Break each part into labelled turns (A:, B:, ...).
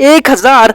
A: 1000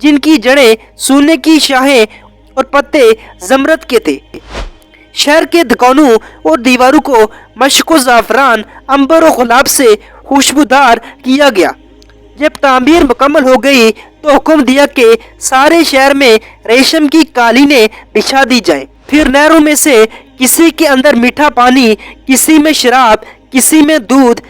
A: جن کی جڑیں سونے کی شاہیں اور پتے زمرد کے تھے۔ شہر کے دکانوں اور دیواروں کو مشک و زعفران، عنبر و گلاب سے خوشبودار کیا گیا۔ جب تعمیر مکمل ہو گئی تو حکم دیا کہ سارے شہر میں ریشم کی قالینیں بچھا دی جائیں۔ پھر نہروں میں سے کسی کے اندر میٹھا پانی، کسی میں شراب، کسی میں دودھ،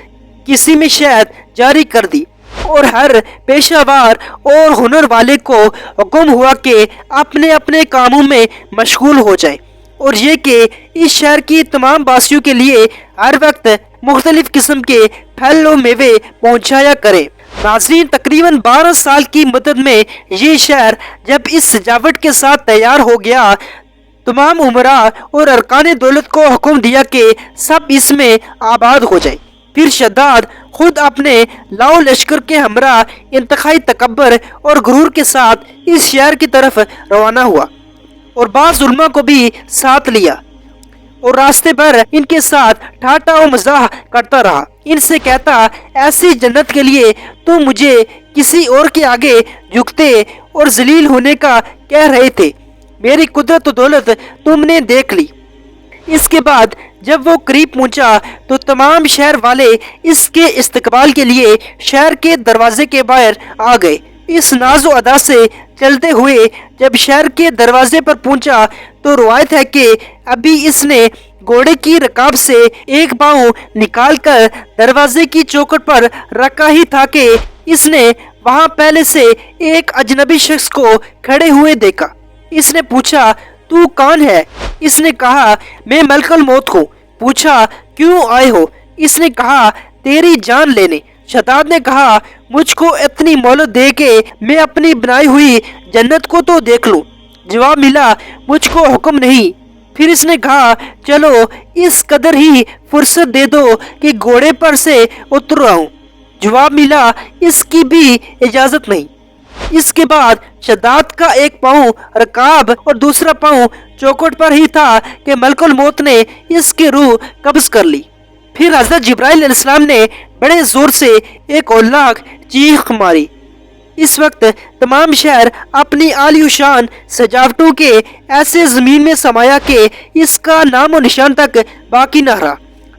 A: کسی میں شہد جاری کر دی، اور ہر پیشہ ور اور ہنر والے کو حکم ہوا کہ اپنے اپنے کاموں میں مشغول ہو جائیں، اور یہ کہ اس شہر کی تمام باسیوں کے لیے ہر وقت مختلف قسم کے پھل و میوے پہنچایا کریں۔ ناظرین، تقریباً 12 سال کی مدت میں یہ شہر جب اس سجاوٹ کے ساتھ تیار ہو گیا، تمام امراء اور ارکان دولت کو حکم دیا کہ سب اس میں آباد ہو جائیں۔ پھر شداد خود اپنے لاؤ لشکر کے ہمراہ انتہائی تکبر اور غرور کے ساتھ اس شہر کی طرف روانہ ہوا، اور بعض علماء کو بھی ساتھ لیا، اور راستے بھر ان کے ساتھ ٹھاٹا و مزاح کرتا رہا۔ ان سے کہتا، ایسی جنت کے لیے تو مجھے کسی اور کے آگے جھکتے اور ذلیل ہونے کا کہہ رہے تھے، میری قدرت و دولت تم نے دیکھ لی۔ اس کے بعد جب وہ قریب پہنچا تو تمام شہر والے اس کے استقبال کے لیے شہر کے دروازے کے باہر آ گئے۔ اس ناز و ادا سے چلتے ہوئے جب شہر کے دروازے پر پہنچا تو روایت ہے کہ ابھی اس نے گھوڑے کی رکاب سے ایک پاؤں نکال کر دروازے کی چوکھٹ پر رکھا ہی تھا کہ اس نے وہاں پہلے سے ایک اجنبی شخص کو کھڑے ہوئے دیکھا۔ اس نے پوچھا، تو کون ہے؟ اس نے کہا، میں ملک الموت ہوں۔ پوچھا، کیوں آئے ہو؟ اس نے کہا، تیری جان لینے۔ شداد نے کہا، مجھ کو اتنی مہلت دے کہ میں اپنی بنائی ہوئی جنت کو تو دیکھ لوں۔ جواب ملا، مجھ کو حکم نہیں۔ پھر اس نے کہا، چلو اس قدر ہی فرصت دے دو کہ گھوڑے پر سے اتر آؤں۔ جواب ملا، اس کی بھی اجازت نہیں۔ اس کے بعد شداد کا ایک پاؤں رکاب اور دوسرا پاؤں چوکھٹ پر ہی تھا کہ ملک الموت نے اس کی روح قبض کر لی۔ پھر حضرت جبرائیل علیہ السلام نے بڑے زور سے ایک ہولناک چیخ ماری۔ اس وقت تمام شہر اپنی عالی و شان سجاوٹوں کے ایسے زمین میں سمایا کہ اس کا نام و نشان تک باقی نہ رہا۔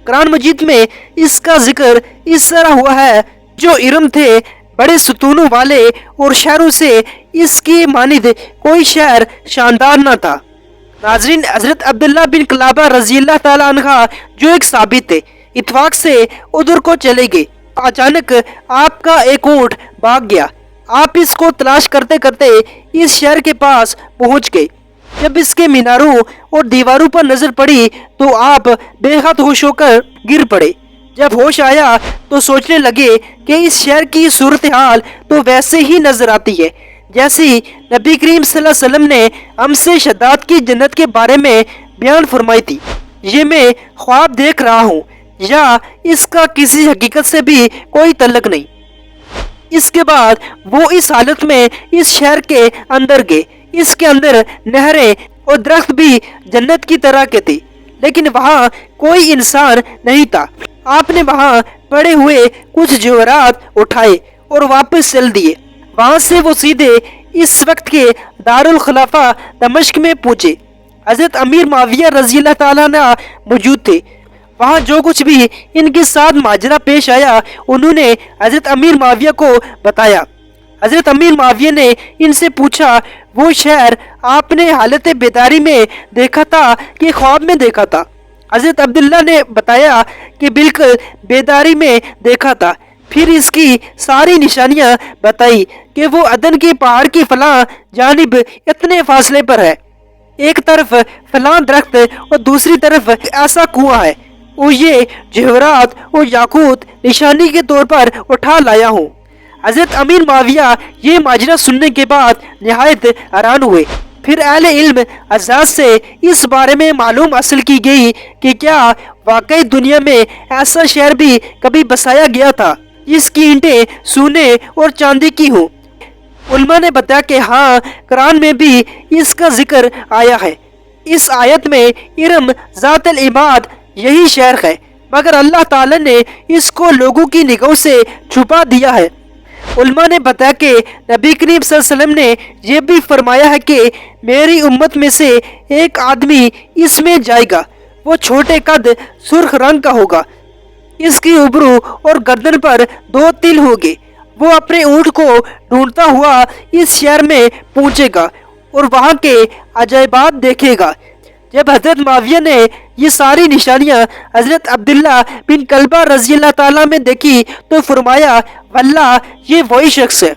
A: قرآن مجید میں اس کا ذکر اس طرح ہوا ہے، جو ارم تھے بڑے ستونوں والے اور شہروں سے اس کی مانند کوئی شہر شاندار نہ تھا۔ ناظرین، حضرت عبداللہ بن قلابہ رضی اللہ تعالیٰ عنہ جو ایک صحابی تھے، اتفاق سے ادھر کو چلے گئے۔ اچانک آپ کا ایک اونٹ بھاگ گیا۔ آپ اس کو تلاش کرتے کرتے اس شہر کے پاس پہنچ گئے۔ جب اس کے میناروں اور دیواروں پر نظر پڑی تو آپ بے حد ہوش ہو کر گر پڑے۔ جب ہوش آیا تو سوچنے لگے کہ اس شہر کی صورتحال تو ویسے ہی نظر آتی ہے جیسی نبی کریم صلی اللہ علیہ وسلم نے ہم سے شداد کی جنت کے بارے میں بیان فرمائی تھی۔ یہ میں خواب دیکھ رہا ہوں یا اس کا کسی حقیقت سے بھی کوئی تعلق نہیں۔ اس کے بعد وہ اس حالت میں اس شہر کے اندر گئے۔ اس کے اندر نہریں اور درخت بھی جنت کی طرح کے تھے، لیکن وہاں کوئی انسان نہیں تھا۔ آپ نے وہاں پڑے ہوئے کچھ جوہرات اٹھائے اور واپس چل دیے۔ وہاں سے وہ سیدھے اس وقت کے دارالخلافہ دمشق میں پہنچے۔ حضرت امیر معاویہ رضی اللہ تعالیٰ عنہ موجود تھے۔ وہاں جو کچھ بھی ان کے ساتھ ماجرا پیش آیا انہوں نے حضرت امیر معاویہ کو بتایا۔ حضرت امیر معاویہ نے ان سے پوچھا، وہ شہر آپ نے حالت بیداری میں دیکھا تھا کہ خواب میں دیکھا تھا؟ حضرت عبداللہ نے بتایا کہ بالکل بیداری میں دیکھا تھا۔ پھر اس کی ساری نشانیاں بتائی کہ وہ عدن کے پہاڑ کی فلاں جانب اتنے فاصلے پر ہے، ایک طرف فلاں درخت اور دوسری طرف ایسا کنواں ہے، اور یہ جوہرات اور یاقوت نشانی کے طور پر اٹھا لایا ہوں۔ حضرت امیر معاویہ یہ ماجرا سننے کے بعد نہایت حیران ہوئے۔ پھر اہل علم حضرات سے اس بارے میں معلوم حاصل کی گئی کہ کیا واقعی دنیا میں ایسا شہر بھی کبھی بسایا گیا تھا جس کی اینٹیں سونے اور چاندی کی ہوں۔ علماء نے بتایا کہ ہاں، قرآن میں بھی اس کا ذکر آیا ہے۔ اس آیت میں ارم ذات العماد یہی شہر ہے، مگر اللہ تعالی نے اس کو لوگوں کی نگاہوں سے چھپا دیا ہے۔ علماء نے بتایا کہ نبی کریم صلی اللہ علیہ وسلم نے یہ بھی فرمایا ہے کہ میری امت میں سے ایک آدمی اس میں جائے گا، وہ چھوٹے قد سرخ رنگ کا ہوگا، اس کی ابرو اور گردن پر 2 تل ہوگے، وہ اپنے اونٹ کو ڈھونڈتا ہوا اس شہر میں پہنچے گا اور وہاں کے عجائبات دیکھے گا۔ جب حضرت معاویہ نے یہ ساری نشانیاں حضرت عبداللہ بن کلبہ رضی اللہ تعالیٰ میں دیکھی تو فرمایا واللہ یہ وہی شخص ہے۔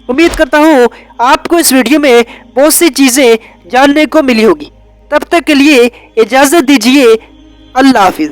A: امید کرتا ہوں آپ کو اس ویڈیو میں بہت سی چیزیں جاننے کو ملی ہوگی۔ تب تک کے لیے اجازت دیجیے، اللہ حافظ۔